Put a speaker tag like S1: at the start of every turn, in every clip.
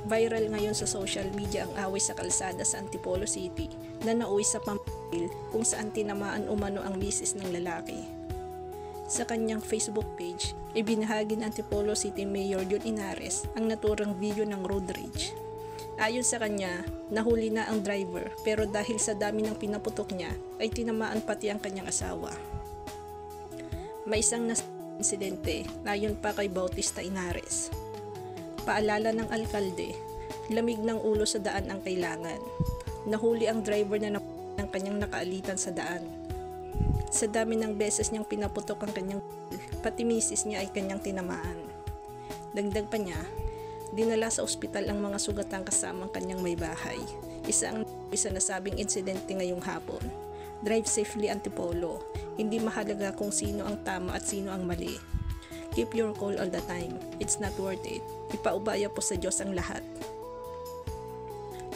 S1: Viral ngayon sa social media ang away sa kalsada sa Antipolo City na nauwi sa Pampil kung saan tinamaan umano ang misis ng lalaki. Sa kanyang Facebook page, ibinahagi ng Antipolo City Mayor Jun Inares ang naturang video ng road rage. Ayon sa kanya, nahuli na ang driver pero dahil sa dami ng pinaputok niya ay tinamaan pati ang kanyang asawa. May isang insidente ayon pa kay Bautista Inares. Paalala ng alkalde, lamig ng ulo sa daan ang kailangan. Nahuli ang driver na ng kanyang nakaalitan sa daan. Sa dami ng beses niyang pinaputok ang kanyang pati misis niya ay kanyang tinamaan. Dagdag pa niya, dinala sa ospital ang mga sugatang kasamang kanyang may bahay. Isa nasabing insidente ngayong hapon. Drive safely Antipolo. Hindi mahalaga kung sino ang tama at sino ang mali. Keep your cool all the time. It's not worth it. Ipaubaya po sa Diyos ang lahat.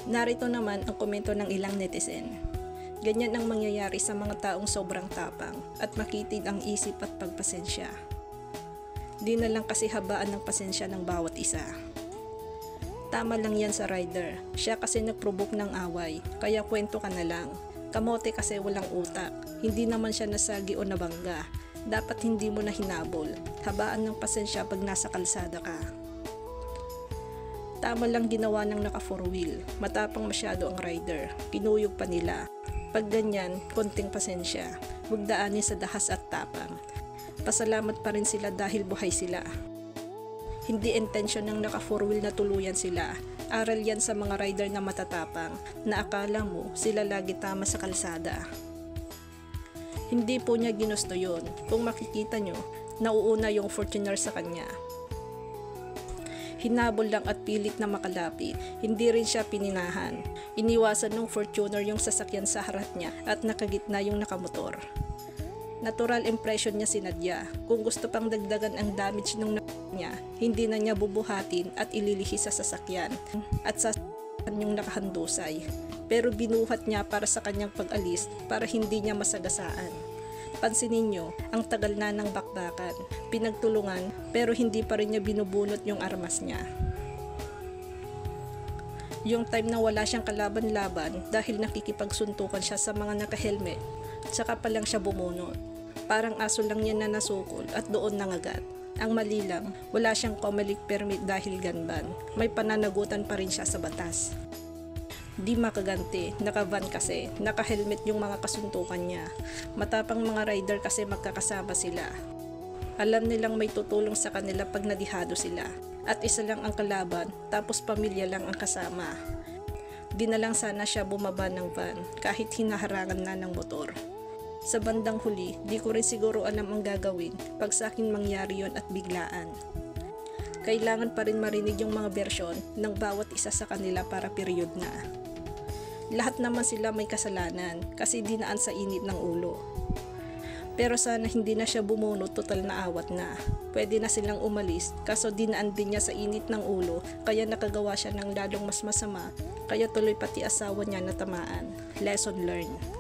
S1: Narito naman ang komento ng ilang netizen. Ganyan ang mangyayari sa mga taong sobrang tapang at makitid ang isip at pagpasensya. Di na lang kasi habaan ng pasensya ng bawat isa. Tama lang yan sa rider. Siya kasi nagprovoke ng away, kaya kwento ka na lang. Kamote kasi walang utak. Hindi naman siya nasagi o nabangga. Dapat hindi mo na hinabol. Habaan ng pasensya pag nasa kalsada ka. Tama lang ginawa ng naka 4-wheel. Matapang masyado ang rider. Pinuyog pa nila. Pag ganyan, konting pasensya. Huwag daanin sa dahas at tapang. Pasalamat pa rin sila dahil buhay sila. Hindi intensyon ng naka 4-wheel na tuluyan sila. Aral yan sa mga rider na matatapang na akala mo sila lagi tama sa kalsada. Hindi po niya ginusto yun. Kung makikita nyo, nauuna yung Fortuner sa kanya. Hinabol lang at pilit na makalapit. Hindi rin siya pininahan. Iniwasan ng Fortuner yung sasakyan sa harap niya at nakagitna yung nakamotor. Natural impression niya si Nadia. Kung gusto pang dagdagan ang damage ng niya, hindi na niya bubuhatin at ililihi sa sasakyan at sasakyan yung nakahandusay. Pero binuhat niya para sa kanyang pag-alis para hindi niya masagasaan. Pansinin niyo, ang tagal na ng bakbakan, pinagtulungan pero hindi pa rin niya binubunot yung armas niya. Yung time na wala siyang kalaban-laban dahil nakikipagsuntukan siya sa mga naka-helmet, saka pa lang siya bumunot. Parang aso lang niya na nasukol at doon nangagat. Ang mali lang, wala siyang Comelec permit dahil ganban. May pananagutan pa rin siya sa batas. Di makaganti, naka-van kasi, naka-helmet yung mga kasuntukan niya. Matapang mga rider kasi magkakasama sila. Alam nilang may tutulong sa kanila pag nadihado sila. At isa lang ang kalaban, tapos pamilya lang ang kasama. Di na lang sana siya bumaba ng van, kahit hinaharangan na ng motor. Sa bandang huli, di ko rin siguro alam ang gagawin pag sa akin mangyari yon at biglaan. Kailangan pa rin marinig yung mga bersyon ng bawat isa sa kanila para period na. Lahat naman sila may kasalanan kasi dinaan sa init ng ulo. Pero sana hindi na siya bumunot, total na awat na. Pwede na silang umalis kaso dinaan din niya sa init ng ulo kaya nakagawa siya ng lalong mas masama kaya tuloy pati asawa niya natamaan. Lesson learned.